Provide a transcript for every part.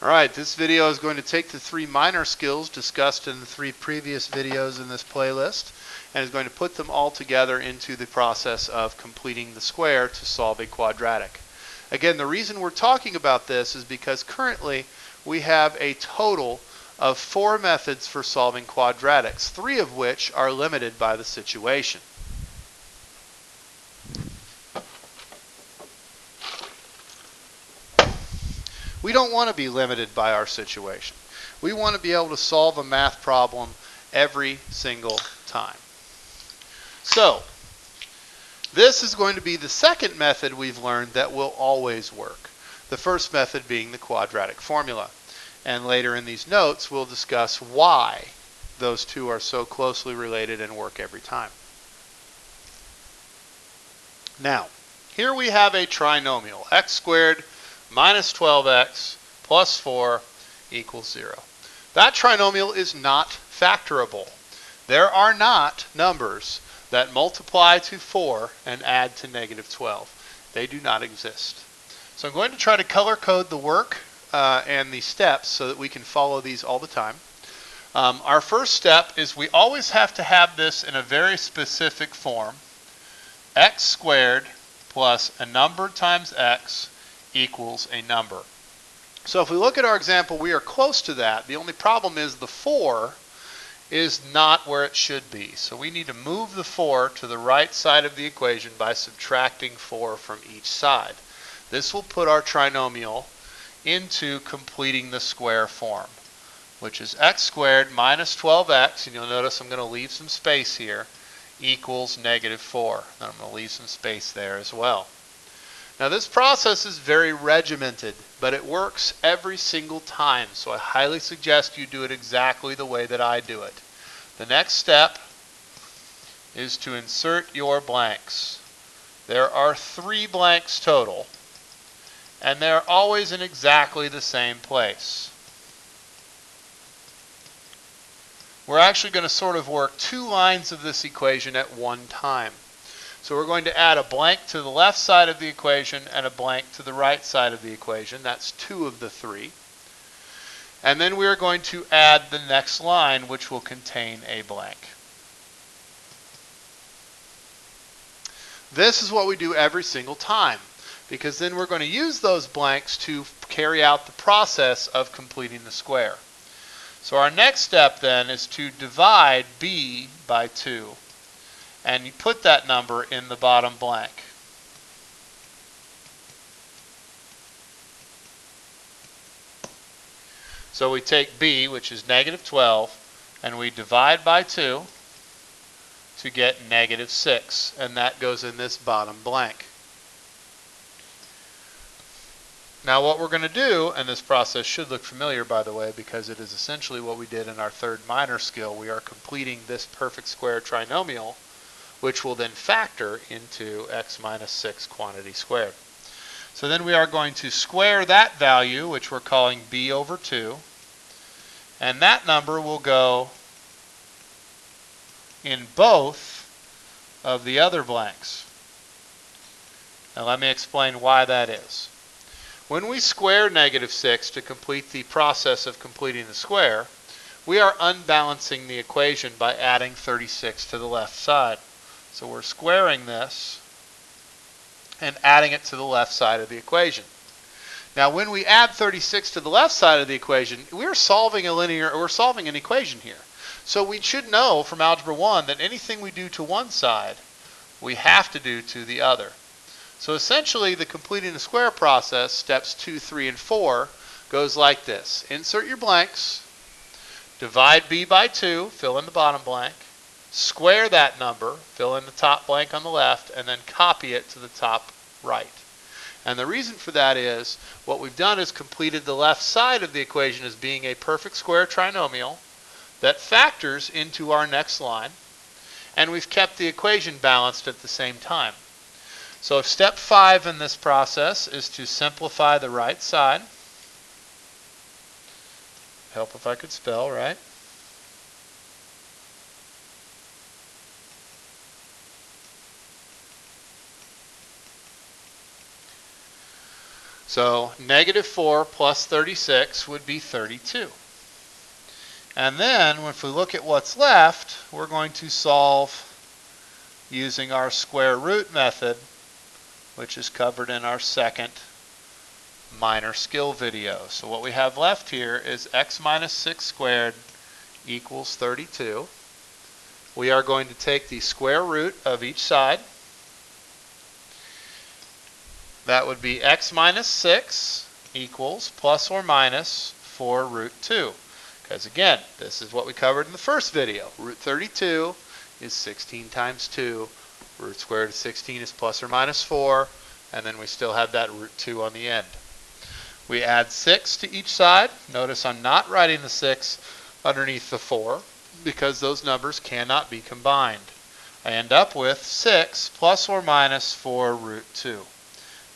Alright, this video is going to take the three minor skills discussed in the three previous videos in this playlist and is going to put them all together into the process of completing the square to solve a quadratic. Again, the reason we're talking about this is because currently we have a total of 4 methods for solving quadratics, 3 of which are limited by the situation. We don't want to be limited by our situation. We want to be able to solve a math problem every single time. So, this is going to be the second method we've learned that will always work. The first method being the quadratic formula. And later in these notes, we'll discuss why those two are so closely related and work every time. Now, here we have a trinomial, x squared minus 12x plus 4 equals 0. That trinomial is not factorable. There are not numbers that multiply to 4 and add to negative 12. They do not exist. So I'm going to try to color code the work and the steps so that we can follow these all the time. Our first step is we always have to have this in a very specific form. X squared plus a number times x equals a number. So if we look at our example, we are close to that. The only problem is the 4 is not where it should be. So we need to move the 4 to the right side of the equation by subtracting 4 from each side. This will put our trinomial into completing the square form, which is x squared minus 12x, and you'll notice I'm going to leave some space here, equals negative 4. And I'm going to leave some space there as well. Now this process is very regimented, but it works every single time, so I highly suggest you do it exactly the way that I do it. The next step is to insert your blanks. There are 3 blanks total, and they're always in exactly the same place. We're actually going to sort of work 2 lines of this equation at one time. So we're going to add a blank to the left side of the equation and a blank to the right side of the equation. That's 2 of the 3. And then we are going to add the next line, which will contain a blank. This is what we do every single time, because then we're going to use those blanks to carry out the process of completing the square. So our next step then is to divide b by 2. And you put that number in the bottom blank. So we take b, which is negative 12, and we divide by 2 to get negative 6, and that goes in this bottom blank. Now what we're going to do, and this process should look familiar by the way, because it is essentially what we did in our third minor skill, we are completing this perfect square trinomial, which will then factor into x minus 6 quantity squared. So then we are going to square that value, which we're calling b over 2, and that number will go in both of the other blanks. Now let me explain why that is. When we square negative 6 to complete the process of completing the square, we are unbalancing the equation by adding 36 to the left side. So we're squaring this and adding it to the left side of the equation. Now when we add 36 to the left side of the equation, we're solving an equation here. So we should know from Algebra 1 that anything we do to one side, we have to do to the other. So essentially the completing the square process, steps 2, 3, and 4, goes like this. Insert your blanks, divide b by 2, fill in the bottom blank, square that number, fill in the top blank on the left, and then copy it to the top right. And the reason for that is what we've done is completed the left side of the equation as being a perfect square trinomial that factors into our next line, and we've kept the equation balanced at the same time. So step 5 in this process is to simplify the right side. Help if I could spell, right? So negative 4 plus 36 would be 32. And then if we look at what's left, we're going to solve using our square root method, which is covered in our second minor skill video. So what we have left here is x minus 6 squared equals 32. We are going to take the square root of each side. That would be x minus 6 equals plus or minus 4 root 2. Because again, this is what we covered in the first video. Root 32 is 16 times 2. Root squared of 16 is plus or minus 4. And then we still have that root 2 on the end. We add 6 to each side. Notice I'm not writing the 6 underneath the 4 because those numbers cannot be combined. I end up with 6 plus or minus 4 root 2.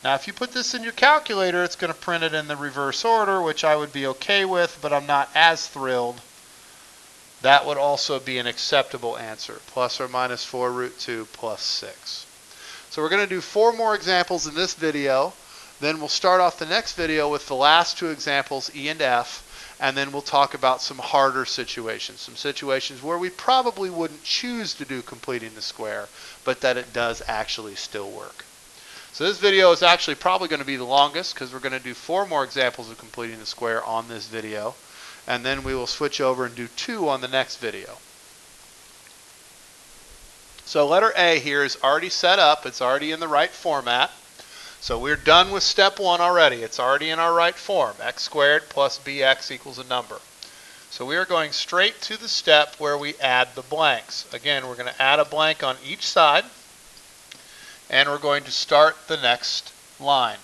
Now if you put this in your calculator, it's going to print it in the reverse order, which I would be okay with, but I'm not as thrilled. That would also be an acceptable answer, plus or minus 4 root 2 plus 6. So we're going to do 4 more examples in this video. Then we'll start off the next video with the last 2 examples, E and F, and then we'll talk about some harder situations, some situations where we probably wouldn't choose to do completing the square, but that it does actually still work. So this video is actually probably going to be the longest because we're going to do 4 more examples of completing the square on this video, and then we will switch over and do 2 on the next video. So letter A here is already set up. It's already in the right format. So we're done with step 1 already. It's already in our right form. X squared plus bx equals a number. So we are going straight to the step where we add the blanks. Again, we're going to add a blank on each side. And we're going to start the next line.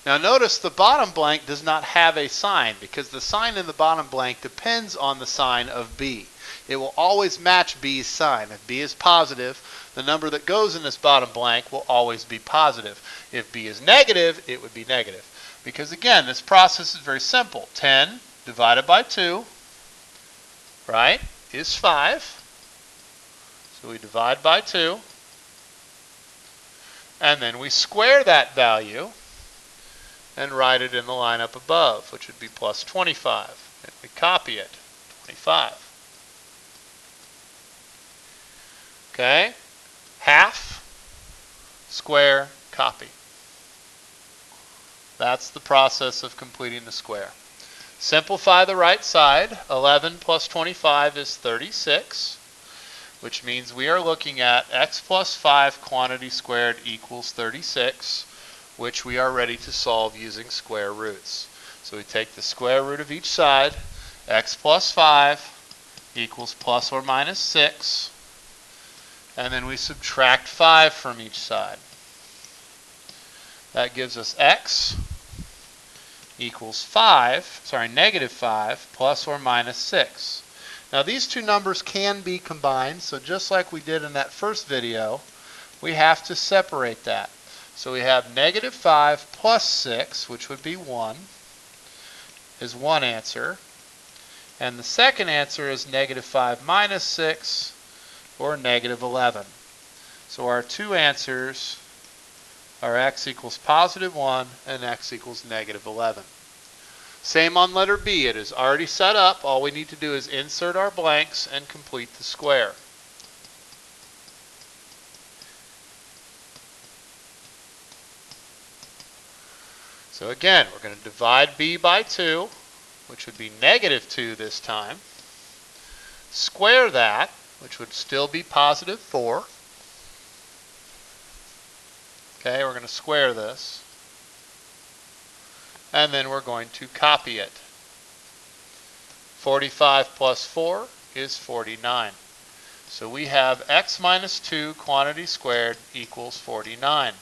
Now notice the bottom blank does not have a sign because the sign in the bottom blank depends on the sign of B. It will always match B's sign. If B is positive, the number that goes in this bottom blank will always be positive. If B is negative, it would be negative. Because again, this process is very simple. 10 divided by 2, right, is 5. So we divide by 2. And then we square that value and write it in the line up above, which would be plus 25. And we copy it, 25. Okay? Half, square, copy. That's the process of completing the square. Simplify the right side. 11 plus 25 is 36. Which means we are looking at x plus 5 quantity squared equals 36, which we are ready to solve using square roots. So we take the square root of each side, x plus 5 equals plus or minus 6, and then we subtract 5 from each side. That gives us x equals negative 5 plus or minus 6. Now these two numbers can be combined, so just like we did in that first video, we have to separate that. So we have negative 5 plus 6, which would be 1, is one answer. And the second answer is negative 5 minus 6, or negative 11. So our two answers are x equals positive 1 and x equals negative 11. Same on letter B. It is already set up. All we need to do is insert our blanks and complete the square. So again, we're going to divide B by 2, which would be negative 2 this time. Square that, which would still be positive 4. Okay, we're going to square this. And then we're going to copy it. 45 plus 4 is 49. So we have x minus 2 quantity squared equals 49.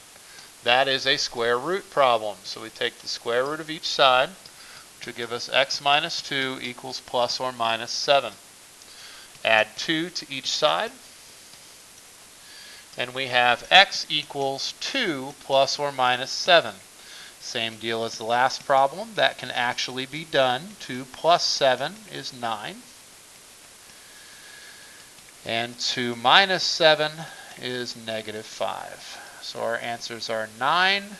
That is a square root problem. So we take the square root of each side, which will give us x minus 2 equals plus or minus 7. Add 2 to each side. And we have x equals 2 plus or minus 7. Same deal as the last problem. That can actually be done. 2 plus 7 is 9. And 2 minus 7 is negative 5. So our answers are 9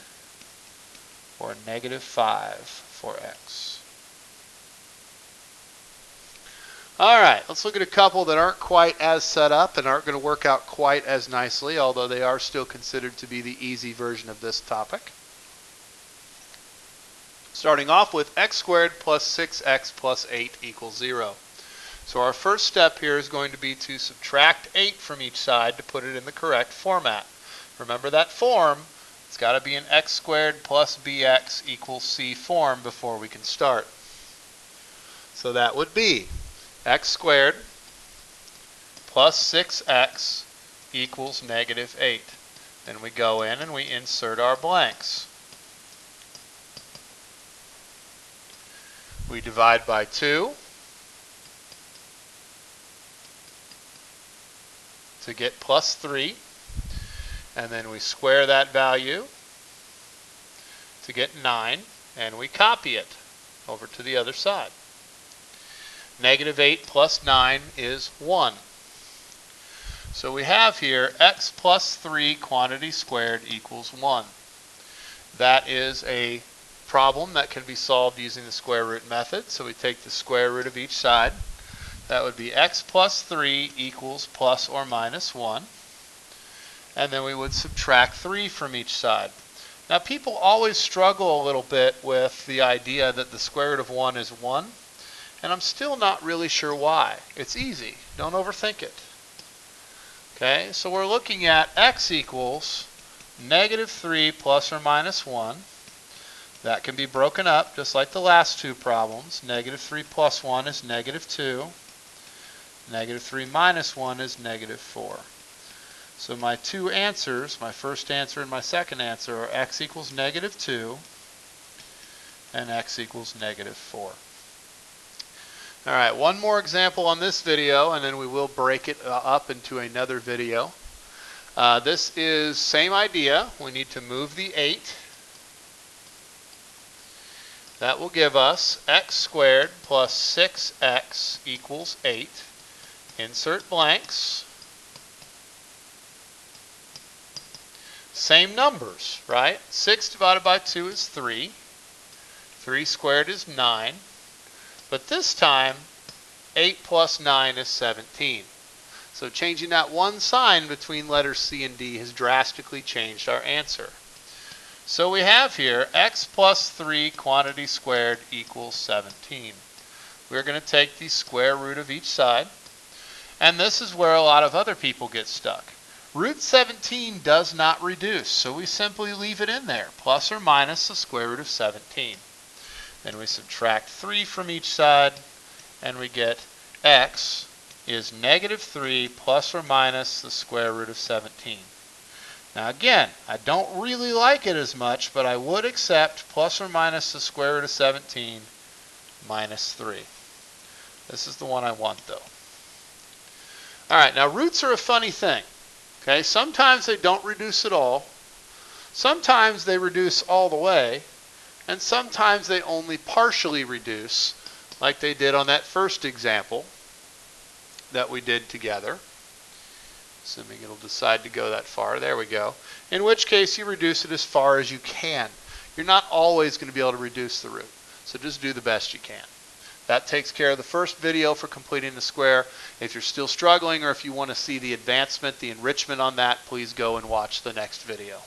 or negative 5 for x. All right, let's look at a couple that aren't quite as set up and aren't going to work out quite as nicely, although they are still considered to be the easy version of this topic. Starting off with x squared plus 6x plus 8 equals 0. So our first step here is going to be to subtract 8 from each side to put it in the correct format. Remember that form, it's got to be an x squared plus bx equals c form before we can start. So that would be x squared plus 6x equals negative 8. Then we go in and we insert our blanks. We divide by 2 to get plus 3, and then we square that value to get 9, and we copy it over to the other side. Negative 8 plus 9 is 1. So we have here x plus 3 quantity squared equals 1. That is a problem that can be solved using the square root method. So we take the square root of each side. That would be x plus 3 equals plus or minus 1. And then we would subtract 3 from each side. Now people always struggle a little bit with the idea that the square root of 1 is 1. And I'm still not really sure why. It's easy. Don't overthink it. Okay, so we're looking at x equals negative 3 plus or minus 1. That can be broken up just like the last two problems. Negative 3 plus 1 is negative 2. Negative 3 minus 1 is negative 4. So my two answers, my first answer and my second answer, are x equals negative 2 and x equals negative 4. All right, one more example on this video, and then we will break it up into another video. This is same idea. We need to move the 8. That will give us x squared plus 6x equals 8. Insert blanks. Same numbers, right? 6 divided by 2 is 3. 3 squared is 9. But this time, 8 plus 9 is 17. So changing that one sign between letters C and D has drastically changed our answer. So we have here x plus 3 quantity squared equals 17. We're going to take the square root of each side. And this is where a lot of other people get stuck. Root 17 does not reduce, so we simply leave it in there, plus or minus the square root of 17. Then we subtract 3 from each side, and we get x is negative 3 plus or minus the square root of 17. Now again, I don't really like it as much, but I would accept plus or minus the square root of 17 minus 3. This is the one I want though. Alright, now roots are a funny thing. Okay, sometimes they don't reduce at all. Sometimes they reduce all the way. And sometimes they only partially reduce, like they did on that first example that we did together. Assuming it'll decide to go that far. There we go. In which case you reduce it as far as you can. You're not always going to be able to reduce the root. So just do the best you can. That takes care of the first video for completing the square. If you're still struggling or if you want to see the advancement, the enrichment on that, please go and watch the next video.